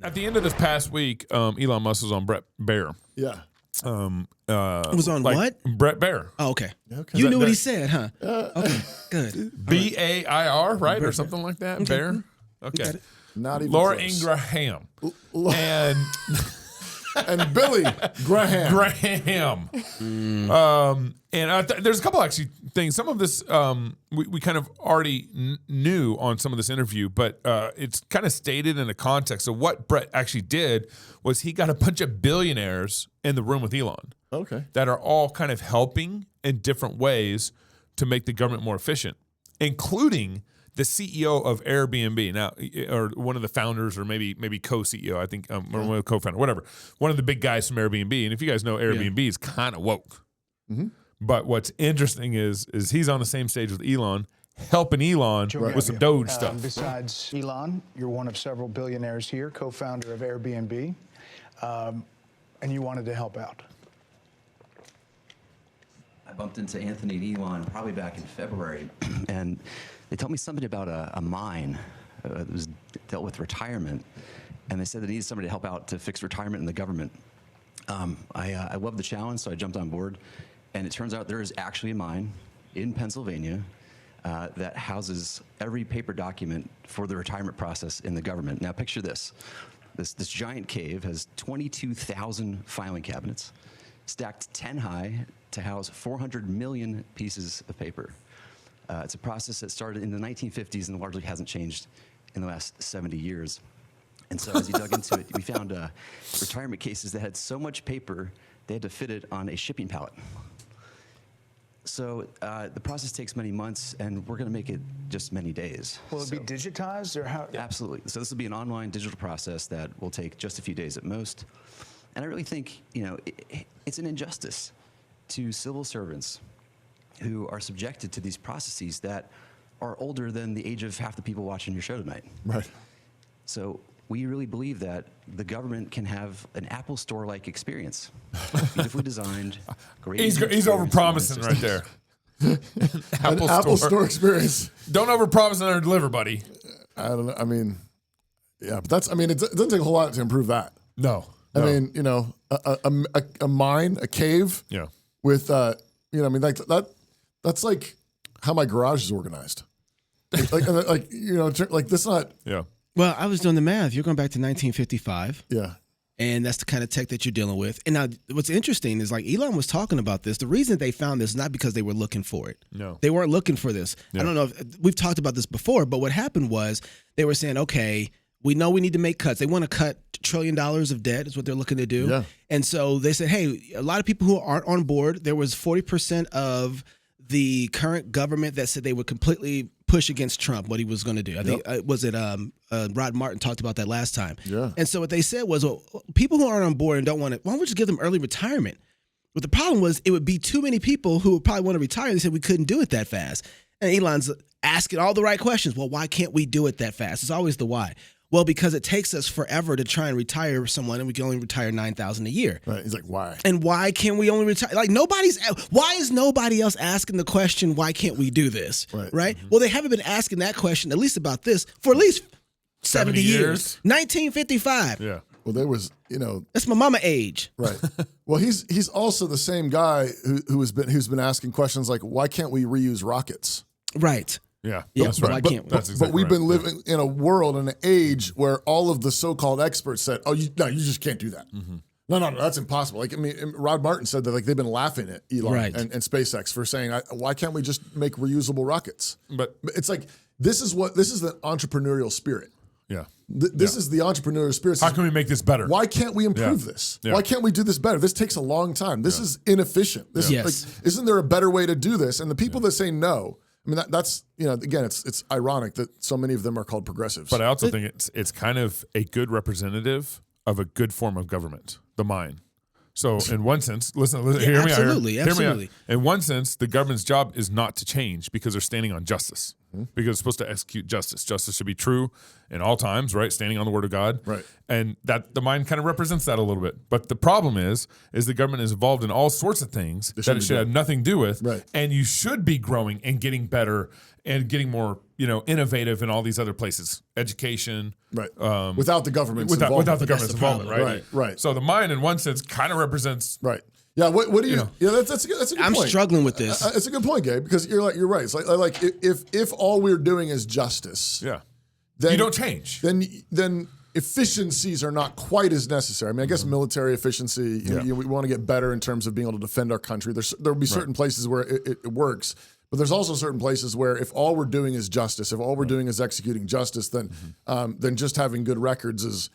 At the end of this past week, Elon Musk was on Brett Baer. Yeah. It was on what? Brett Baer. Oh, okay. Okay. You knew what he said, huh? Okay, good. Bair, right? Or something like that? Okay. Bear? Okay. Not even Laura close. Ingraham. And And Billy Graham. And there's a couple actually things. Some of this we kind of already knew on some of this interview, but it's kind of stated in the context. So what Brett actually did was he got a bunch of billionaires in the room with Elon. Okay. That are all kind of helping in different ways to make the government more efficient, including the CEO of Airbnb now, or one of the founders, or maybe co-CEO, I think, or one of the co-founder, whatever. One of the big guys from Airbnb, and if you guys know, Airbnb is kind of woke. Mm-hmm. But what's interesting is he's on the same stage with Elon, helping Elon with some DOGE stuff. Besides Elon, you're one of several billionaires here, co-founder of Airbnb, and you wanted to help out. I bumped into Anthony and Elon probably back in February, and they told me something about a mine that was dealt with retirement, and they said they needed somebody to help out to fix retirement in the government. I loved the challenge, so I jumped on board, and it turns out there is actually a mine in Pennsylvania that houses every paper document for the retirement process in the government. Now picture this. This giant cave has 22,000 filing cabinets, stacked 10 high to house 400 million pieces of paper. It's a process that started in the 1950s and largely hasn't changed in the last 70 years. And so as you dug into it, we found retirement cases that had so much paper, they had to fit it on a shipping pallet. So the process takes many months, and we're going to make it just many days. Will it be digitized, or how? Absolutely. So this will be an online digital process that will take just a few days at most. And I really think, it's an injustice to civil servants who are subjected to these processes that are older than the age of half the people watching your show tonight. Right. So we really believe that the government can have an Apple Store-like experience, beautifully designed. Great. He's over-promising right there. Apple Store experience. Don't over-promise and under-deliver, buddy. I don't know. I mean, yeah, but it doesn't take a whole lot to improve that. No. I mean, a mine, a cave. Yeah. With, that's like how my garage is organized. Like this not. Yeah. Well, I was doing the math. You're going back to 1955. Yeah. And that's the kind of tech that you're dealing with. And now what's interesting is, like, Elon was talking about this. The reason they found this is not because they were looking for it. No. They weren't looking for this. Yeah. I don't know if we've talked about this before, but what happened was they were saying, okay, we know we need to make cuts. They want to cut $1 trillion of debt is what they're looking to do. Yeah. And so they said, hey, a lot of people who aren't on board, there was 40% of the current government that said they would completely push against Trump, what he was going to do. I think, Rod Martin talked about that last time. Yeah. And so what they said was, well, people who aren't on board and don't want it, why don't we just give them early retirement? But the problem was it would be too many people who would probably want to retire. They said we couldn't do it that fast. And Elon's asking all the right questions. Well, why can't we do it that fast? It's always the why. Well, because it takes us forever to try and retire someone, and we can only retire 9,000 a year. Right. He's like, why? And why can't we only retire? Like, why is nobody else asking the question, why can't we do this? Right? Mm-hmm. Well, they haven't been asking that question, at least about this, for at least 70 years. 1955. Yeah. Well, there was, That's my mama age. Right. Well, he's also the same guy who's been asking questions like, why can't we reuse rockets? Right. Yeah, that's right. Why can't we? But we've been living in a world and an age where all of the so-called experts said, "Oh, you just can't do that. Mm-hmm. No, that's impossible." Like, I mean, Rod Martin said that, like, they've been laughing at Elon and SpaceX for saying, "Why can't we just make reusable rockets?" But it's like this is the entrepreneurial spirit. Yeah, this is the entrepreneurial spirit. How can we make this better? Why can't we improve this? Yeah. Why can't we do this better? This takes a long time. This is inefficient. This is like, isn't there a better way to do this? And the people that say no. I mean, that's again, it's ironic that so many of them are called progressives. But I also think it's kind of a good representative of a good form of government, the mine. So in one sense, listen, hear me out. Absolutely. In one sense, the government's job is not to change because they're standing on justice. because it's supposed to execute justice. Justice should be true in all times, right? Standing on the word of God. Right. And that the mind kind of represents that a little bit. But the problem is the government is involved in all sorts of things that it should have nothing to do with. Right. And you should be growing and getting better and getting more, innovative in all these other places. Education. Right. Without the government's involvement. Without the government's involvement, right? Right. So the mind, in one sense, kind of represents. Right. Yeah. What do you? Yeah. That's a good point. I'm struggling with this. It's a good point, Gabe, because you're right. It's like if all we're doing is justice. Yeah. Then you don't change. Then efficiencies are not quite as necessary. I mean, I guess military efficiency. We want to get better in terms of being able to defend our country. There will be certain places where it works. But there's also certain places where if all we're doing is justice, if all we're doing is executing justice, then just having good records is,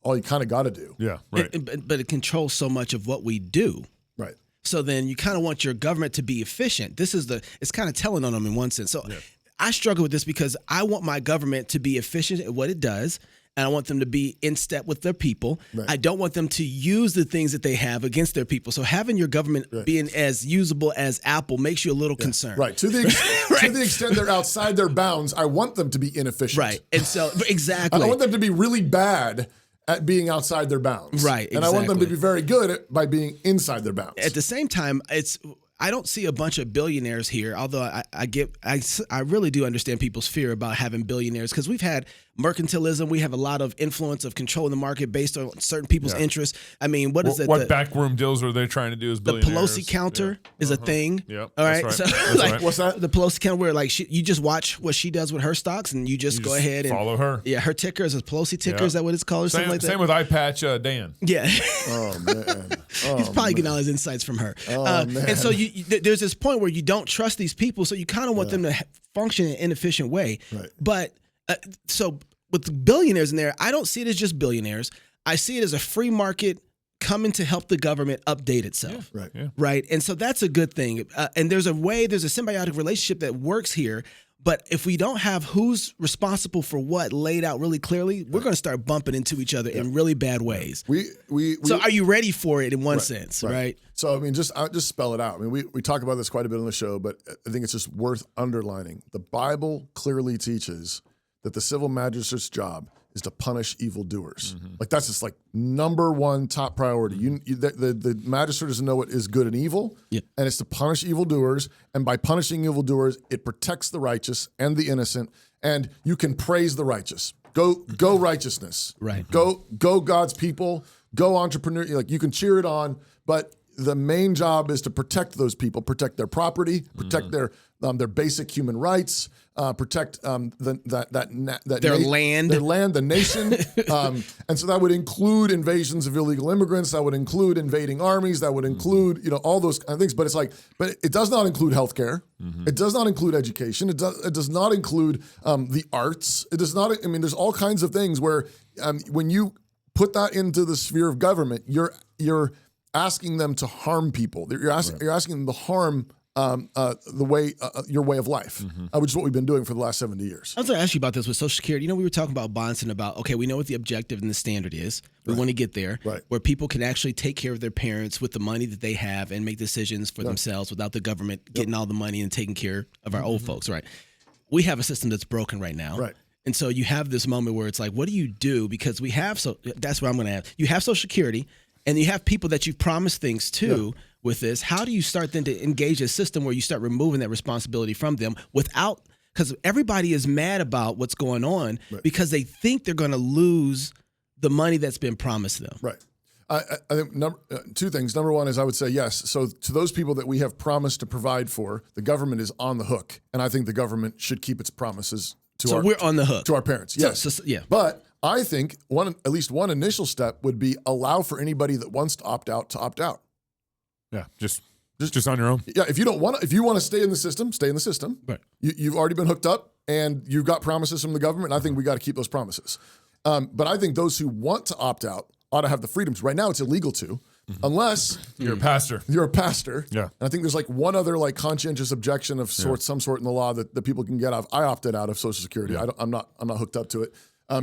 all you kind of got to do. Yeah, right. But it controls so much of what we do. Right. So then you kind of want your government to be efficient. It's kind of telling on them in one sense. So I struggle with this because I want my government to be efficient at what it does. And I want them to be in step with their people. Right. I don't want them to use the things that they have against their people. So having your government being as usable as Apple makes you a little concerned. Right. To the extent they're outside their bounds, I want them to be inefficient. Right. And so, exactly. I want them to be really bad at being outside their bounds. Right. Exactly. And I want them to be very good by being inside their bounds. At the same time, I don't see a bunch of billionaires here, although I really do understand people's fear about having billionaires because we've had mercantilism. We have a lot of influence of controlling the market based on certain people's interests. I mean, what is it? What backroom deals are they trying to do as the billionaires? Pelosi counter is a thing. Yep. All right. That's So right. What's that? The Pelosi counter where you just watch what she does with her stocks and you just go ahead and follow her. Yeah. Her ticker is a Pelosi ticker. Yeah. Is that what it's called or something like that? Same with Eye Patch Dan. Yeah. Oh, man. He's probably getting all his insights from her. Man. And so there's this point where you don't trust these people, so you kind of want them to function in an inefficient way. Right. But so with billionaires in there, I don't see it as just billionaires. I see it as a free market coming to help the government update itself. Right. Yeah. Right. And so that's a good thing. And there's a symbiotic relationship that works here. But if we don't have who's responsible for what laid out really clearly, we're going to start bumping into each other in really bad ways. So are you ready for it in one sense, right? So, I mean, I'll just spell it out. I mean, we talk about this quite a bit on the show, but I think it's just worth underlining. The Bible clearly teaches that the civil magistrate's job is to punish evildoers. Like that's just like number one top priority. The magistrate doesn't know what is good and evil, and it's to punish evildoers. And by punishing evildoers, it protects the righteous and the innocent. And you can praise the righteous. Go righteousness. Right. Go God's people. Go entrepreneur. Like you can cheer it on, but the main job is to protect those people, protect their property, protect their basic human rights, protect their land, their land, the nation, and so that would include invasions of illegal immigrants. That would include invading armies. That would include all those kind of things. But but it does not include healthcare. It does not include education. It does not include the arts. It does not. I mean, there's all kinds of things where when you put that into the sphere of government, you're asking them to harm people. You're asking them to harm your way of life, which is what we've been doing for the last 70 years. I was going to ask you about this with Social Security. We were talking about Bonson about, okay, we know what the objective and the standard is. We want to get there where people can actually take care of their parents with the money that they have and make decisions for themselves without the government getting all the money and taking care of our old folks, right? We have a system that's broken right now. Right. And so you have this moment where it's like, what do you do? Because that's what I'm going to ask. You have Social Security and you have people that you've promised things to with this. How do you start then to engage a system where you start removing that responsibility from them because everybody is mad about what's going on because they think they're going to lose the money that's been promised them. Right. I think two things. Number one is I would say yes. So to those people that we have promised to provide for, the government is on the hook. And I think the government should keep its promises we're on the hook. To our parents. Yes. So, But I think at least one initial step would be allow for anybody that wants to opt out to opt out. Yeah, just on your own. Yeah, if you want to stay in the system, stay in the system. Right. You've already been hooked up, and you've got promises from the government. And I think we got to keep those promises. But I think those who want to opt out ought to have the freedoms. Right now, it's illegal to, unless you're a pastor. You're a pastor. Yeah. And I think there's like one other like conscientious objection of some sort in the law that people can get off. I opted out of Social Security. I'm not hooked up to it.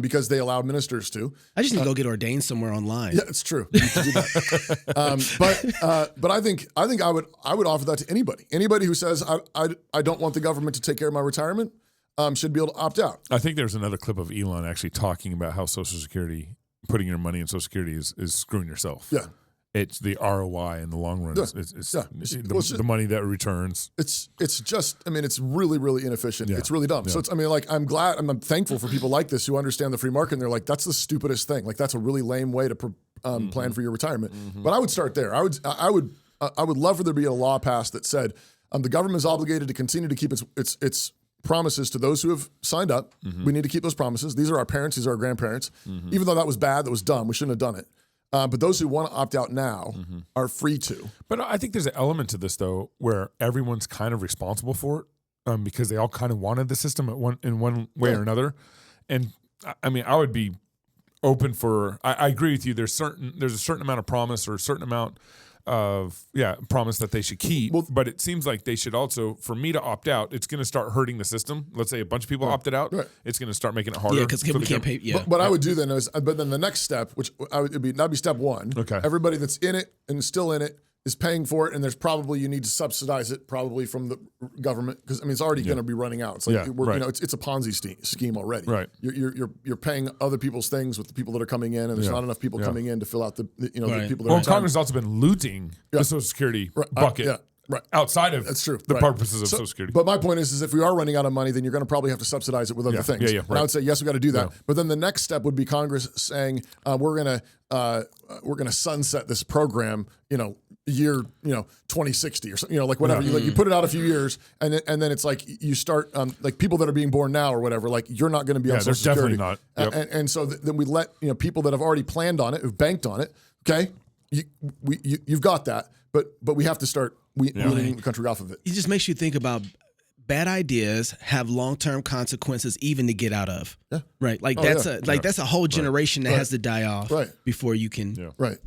because they allowed ministers to. I just need to go get ordained somewhere online. Yeah, it's true. You can do that. But I think I would offer that to anybody who says I don't want the government to take care of my retirement should be able to opt out. I think there's another clip of Elon actually talking about how Social Security, putting your money in Social Security is screwing yourself. Yeah. It's the ROI in the long run. Yeah. It's Yeah. the money that returns. It's just, I mean, it's really, really inefficient. Yeah. It's really dumb. Yeah. So it's, I mean, like, I'm glad, I'm thankful for people like this who understand the free market. And they're like, that's the stupidest thing. Like, that's a really lame way to plan for your retirement. But I would start there. I would love for there to be a law passed that said the government is obligated to continue to keep its promises to those who have signed up. We need to keep those promises. These are our parents. These are our grandparents. Even though that was bad, that was dumb. We shouldn't have done it. But those who want to opt out now are free to. But I think there's an element to this, though, where everyone's kind of responsible for it because they all kind of wanted the system in one way or another. And I mean, I would be open for. I agree with you. There's a certain amount of promise or a certain amount of promise that they should keep. Well, but it seems like they should also, for me to opt out, it's going to start hurting the system. Let's say a bunch of people opted out. Right. It's going to start making it harder. Yeah, because we can't pay. Yeah. But what I would do then is, but then the next step, which that'd be step one. Okay. Everybody that's in it and is still in it is paying for it, and there's probably you need to subsidize it probably from the government because I mean it's already going to be running out. It's like you know it's a Ponzi scheme already. Right. You're paying other people's things with the people that are coming in, and there's not enough people coming in to fill out the the people that are Congress has also been looting the Social Security bucket. Right. Outside of that's true. The purposes of Social Security. But my point is if we are running out of money, then you're going to probably have to subsidize it with other things. And I would say, yes, we got to do that. Yeah. But then the next step would be Congress saying, we're going to sunset this program, year, 2060 or something, like whatever. You put it out a few years and then it's like you start, like people that are being born now or whatever, like you're not going to be on Social Security. Definitely not. Yep. And so then we let, people that have already planned on it, who've banked on it. Okay. You've got that, but we have to start weaning the country off of it. It just makes you think about bad ideas have long-term consequences even to get out of. Yeah. Right. Like that's a whole generation that has to die off before you can. Right.